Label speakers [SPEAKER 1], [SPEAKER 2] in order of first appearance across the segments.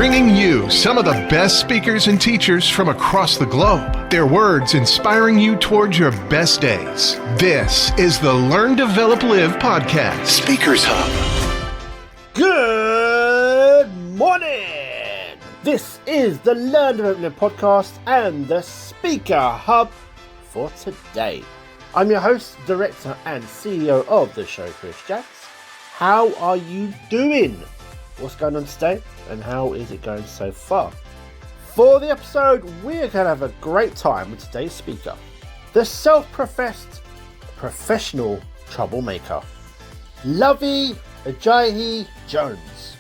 [SPEAKER 1] bringing you some of the best speakers and teachers from across the globe. Their words inspiring you towards your best days. This is the Learn, Develop, Live podcast, Speakers Hub.
[SPEAKER 2] Good morning! This is the Learn, Develop, Live podcast and the Speaker Hub for today. I'm your host, director and CEO of the show, Jaggs. How are you doing? What's going on today and how is it going so far? For the episode, we're going to have a great time with today's speaker, the self-professed professional troublemaker, Luvvie Ajayi Jones.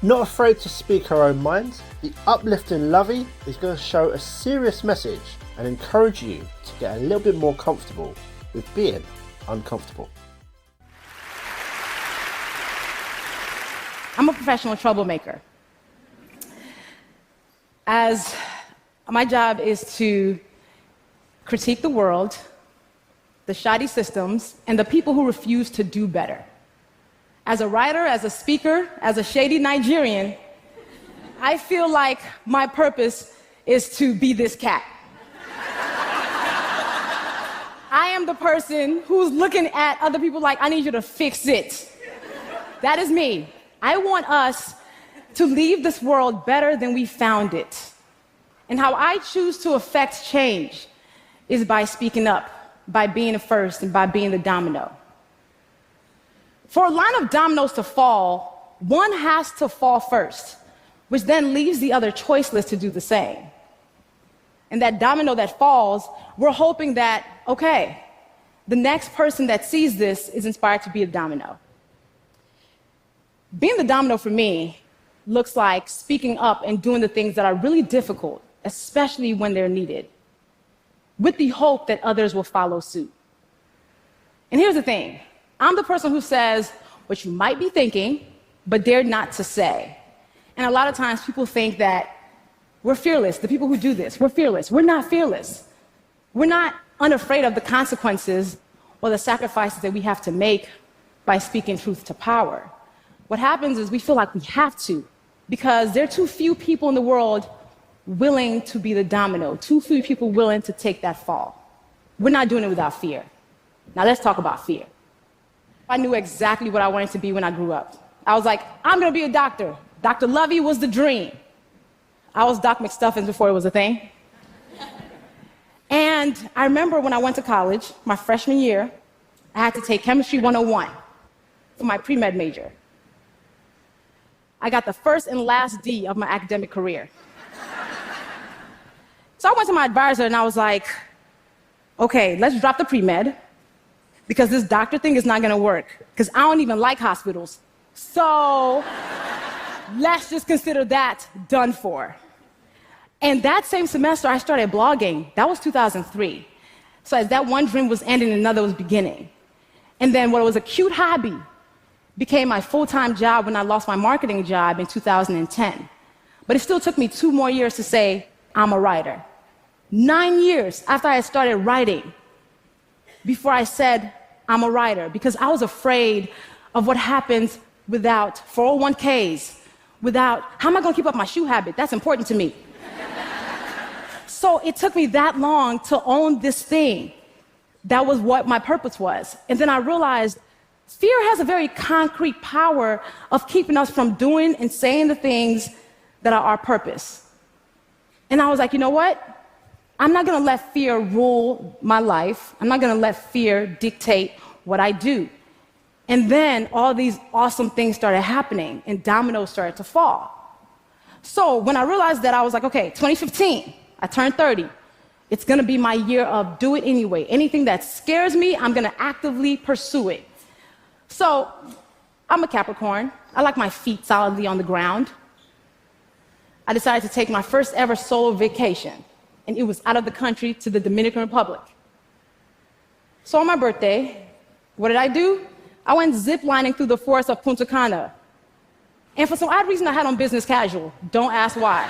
[SPEAKER 2] Not afraid to speak her own mind, the uplifting Luvvie is going to show a serious message and encourage you to get a little bit more comfortable with being uncomfortable.
[SPEAKER 3] I'm a professional troublemaker. As my job is to critique the world, the shoddy systems, and the people who refuse to do better. As a writer, as a speaker, as a shady Nigerian, I feel like my purpose is to be this cat. I am the person who's looking at other people like, I need you to fix it. That is me. I want us to leave this world better than we found it. And how I choose to affect change is by speaking up, by being the first, and by being the domino. For a line of dominoes to fall, one has to fall first, which then leaves the other choiceless to do the same. And that domino that falls, we're hoping that, okay, the next person that sees this is inspired to be a domino. Being the domino for me looks like speaking up and doing the things that are really difficult, especially when they're needed, with the hope that others will follow suit. And here's the thing. I'm the person who says what you might be thinking, but dare not to say. And a lot of times people think that we're fearless. The people who do this, we're fearless. We're not fearless. We're not unafraid of the consequences or the sacrifices that we have to make by speaking truth to power. What happens is we feel like we have to, because there are too few people in the world willing to be the domino, too few people willing to take that fall. We're not doing it without fear. Now let's talk about fear. I knew exactly what I wanted to be when I grew up. I was like, I'm gonna be a doctor. Dr. Luvvie was the dream. I was Doc McStuffins before it was a thing. And I remember when I went to college, my freshman year, I had to take Chemistry 101 for my pre-med major. I got the first and last D of my academic career. So I went to my advisor and I was like, okay, let's drop the pre-med because this doctor thing is not gonna work because I don't even like hospitals. So let's just consider that done for. And that same semester I started blogging. That was 2003. So as that one dream was ending, another was beginning. And then what was a cute hobby became my full-time job when I lost my marketing job in 2010. But it still took me 2 more years to say, I'm a writer. 9 years after I started writing before I said, I'm a writer, because I was afraid of what happens without 401ks, without, how am I gonna keep up my shoe habit? That's important to me. So it took me that long to own this thing. That was what my purpose was. And then I realized fear has a very concrete power of keeping us from doing and saying the things that are our purpose. And I was like, you know what? I'm not gonna let fear rule my life. I'm not gonna let fear dictate what I do. And then all these awesome things started happening and dominoes started to fall. So when I realized that, I was like, okay, 2015, I turned 30. It's gonna be my year of do it anyway. Anything that scares me, I'm gonna actively pursue it. So, I'm a Capricorn. I like my feet solidly on the ground. I decided to take my first ever solo vacation, and it was out of the country to the Dominican Republic. So on my birthday, what did I do? I went ziplining through the forest of Punta Cana. And for some odd reason, I had on business casual. Don't ask why.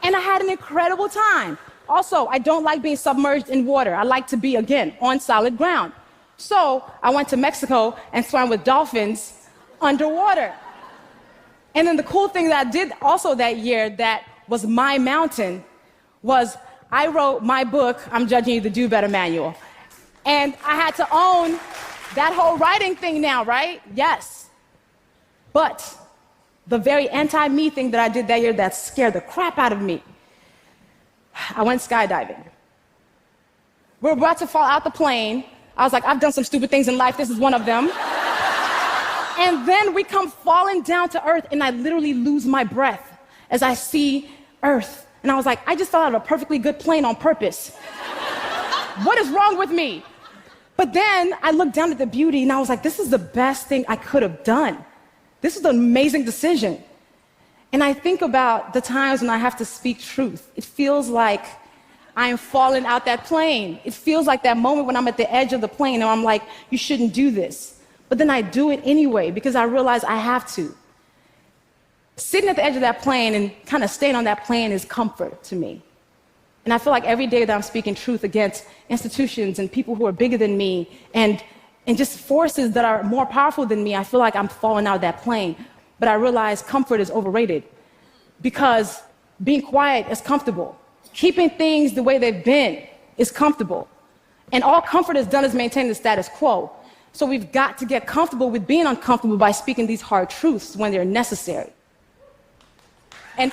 [SPEAKER 3] And I had an incredible time. Also, I don't like being submerged in water. I like to be, again, on solid ground. So I went to Mexico and swam with dolphins underwater. And then the cool thing that I did also that year that was my mountain was I wrote my book, I'm Judging You to Do Better Manual. And I had to own that whole writing thing now, right? Yes. But the very anti-me thing that I did that year that scared the crap out of me, I went skydiving. We're about to fall out the plane. I was like, I've done some stupid things in life. This is one of them. And then we come falling down to earth, and I literally lose my breath as I see earth. And I was like, I just fell out of a perfectly good plane on purpose. What is wrong with me? But then I looked down at the beauty, and I was like, this is the best thing I could have done. This is an amazing decision. And I think about the times when I have to speak truth. It feels like I am falling out that plane. It feels like that moment when I'm at the edge of the plane, and I'm like, you shouldn't do this. But then I do it anyway because I realize I have to. Sitting at the edge of that plane and kind of staying on that plane is comfort to me. And I feel like every day that I'm speaking truth against institutions and people who are bigger than me and just forces that are more powerful than me, I feel like I'm falling out of that plane. But I realize comfort is overrated because being quiet is comfortable. Keeping things the way they've been is comfortable. And all comfort has done is maintain the status quo. So we've got to get comfortable with being uncomfortable by speaking these hard truths when they're necessary. And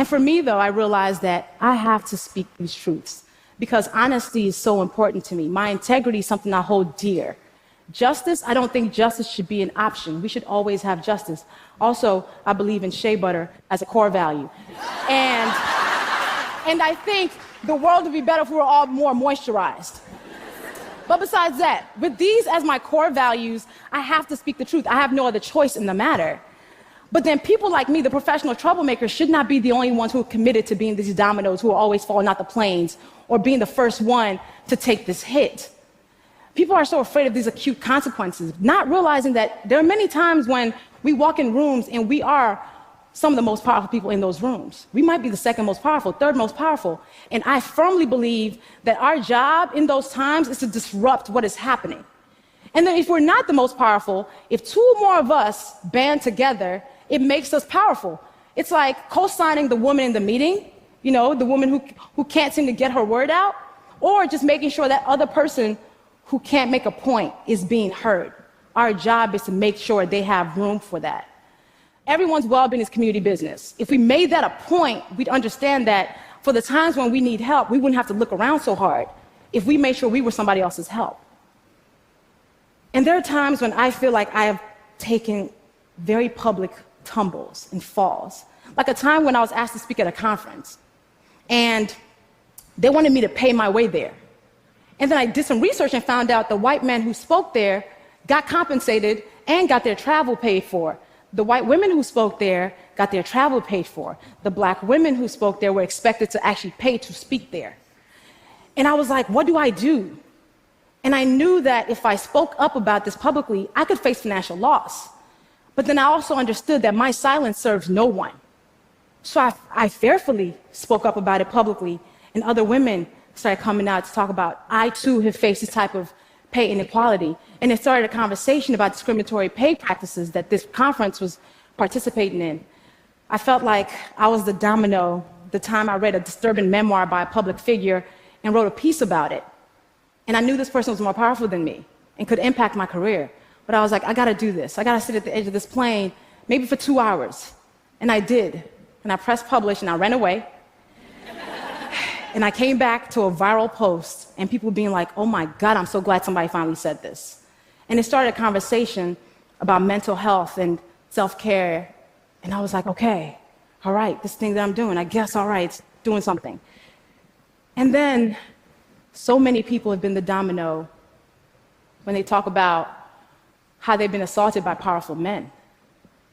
[SPEAKER 3] for me, though, I realized that I have to speak these truths because honesty is so important to me. My integrity is something I hold dear. Justice, I don't think justice should be an option. We should always have justice. Also, I believe in shea butter as a core value. And I think the world would be better if we were all more moisturized. But besides that, with these as my core values, I have to speak the truth. I have no other choice in the matter. But then people like me, the professional troublemakers, should not be the only ones who are committed to being these dominoes who are always falling out the planes or being the first one to take this hit. People are so afraid of these acute consequences, not realizing that there are many times when we walk in rooms and we are some of the most powerful people in those rooms. We might be the second most powerful, third most powerful. And I firmly believe that our job in those times is to disrupt what is happening. And then if we're not the most powerful, if two more of us band together, it makes us powerful. It's like co-signing the woman in the meeting, you know, the woman who can't seem to get her word out, or just making sure that other person who can't make a point is being heard. Our job is to make sure they have room for that. Everyone's well-being is community business. If we made that a point, we'd understand that for the times when we need help, we wouldn't have to look around so hard if we made sure we were somebody else's help. And there are times when I feel like I have taken very public tumbles and falls. Like a time when I was asked to speak at a conference, and they wanted me to pay my way there. And then I did some research and found out the white men who spoke there got compensated and got their travel paid for. The white women who spoke there got their travel paid for. The black women who spoke there were expected to actually pay to speak there. And I was like, what do I do? And I knew that if I spoke up about this publicly, I could face financial loss. But then I also understood that my silence serves no one. So I fearfully spoke up about it publicly, and other women started coming out to talk about, I too have faced this type of pay inequality. And it started a conversation about discriminatory pay practices that this conference was participating in. I felt like I was the domino the time I read a disturbing memoir by a public figure and wrote a piece about it. And I knew this person was more powerful than me and could impact my career. But I was like, I gotta do this. I gotta sit at the edge of this plane, maybe for 2 hours. And I did. And I pressed publish and I ran away. And I came back to a viral post and people being like, oh my God, I'm so glad somebody finally said this. And it started a conversation about mental health and self-care. And I was like, okay, all right, this thing that I'm doing, I guess, all right, it's doing something. And then so many people have been the domino when they talk about how they've been assaulted by powerful men.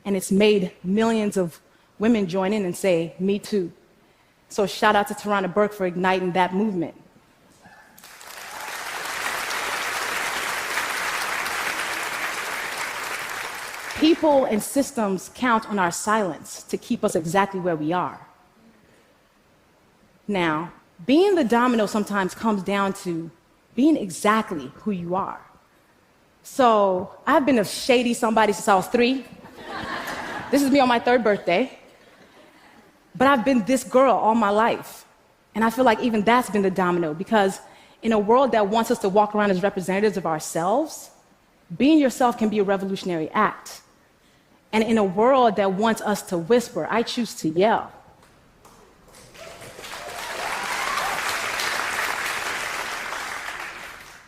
[SPEAKER 3] And it's made millions of women join in and say, me too. So shout out to Tarana Burke for igniting that movement. People and systems count on our silence to keep us exactly where we are. Now, being the domino sometimes comes down to being exactly who you are. So I've been a shady somebody since I was 3. This is me on my 3rd birthday. But I've been this girl all my life. And I feel like even that's been the domino, because in a world that wants us to walk around as representatives of ourselves, being yourself can be a revolutionary act. And in a world that wants us to whisper, I choose to yell.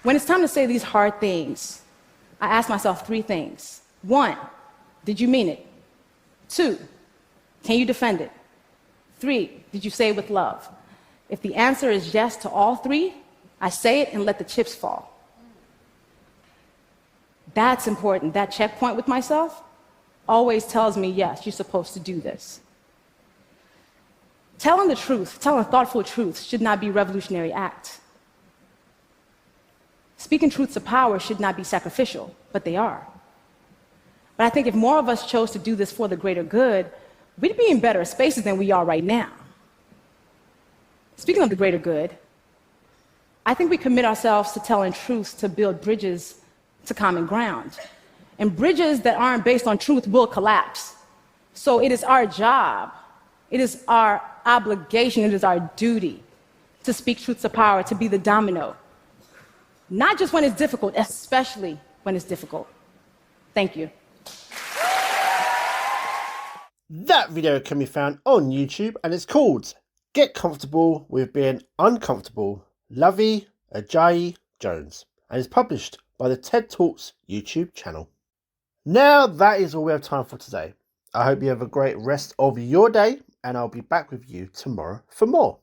[SPEAKER 3] When it's time to say these hard things, I ask myself 3 things. 1, did you mean it? 2, can you defend it? 3, did you say it with love? If the answer is yes to all 3, I say it and let the chips fall. That's important. That checkpoint with myself always tells me, yes, you're supposed to do this. Telling the truth, telling thoughtful truth should not be a revolutionary act. Speaking truth to power should not be sacrificial, but they are. But I think if more of us chose to do this for the greater good, we'd be in better spaces than we are right now. Speaking of the greater good, I think we commit ourselves to telling truths to build bridges to common ground. And bridges that aren't based on truth will collapse. So it is our job, it is our obligation, it is our duty to speak truth to power, to be the domino. Not just when it's difficult, especially when it's difficult. Thank you.
[SPEAKER 2] That video can be found on YouTube and it's called Get Comfortable with Being Uncomfortable, Luvvie Ajayi Jones, and is published by the TED Talks YouTube channel. Now that is all we have time for today. I hope you have a great rest of your day and I'll be back with you tomorrow for more.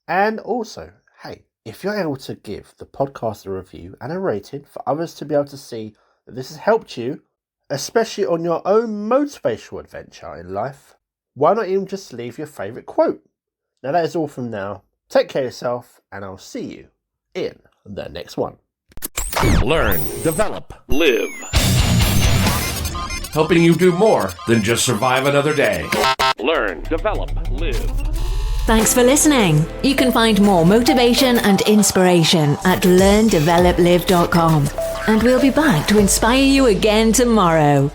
[SPEAKER 2] And also, hey, if you're able to give the podcast a review and a rating for others to be able to see that this has helped you, especially on your own motivational adventure in life, why not even just leave your favourite quote? Now that is all from now. Take care of yourself and I'll see you in the next one.
[SPEAKER 4] Learn, develop, live. Helping you do more than just survive another day. Learn, develop, live.
[SPEAKER 5] Thanks for listening. You can find more motivation and inspiration at learndeveloplive.com. And we'll be back to inspire you again tomorrow.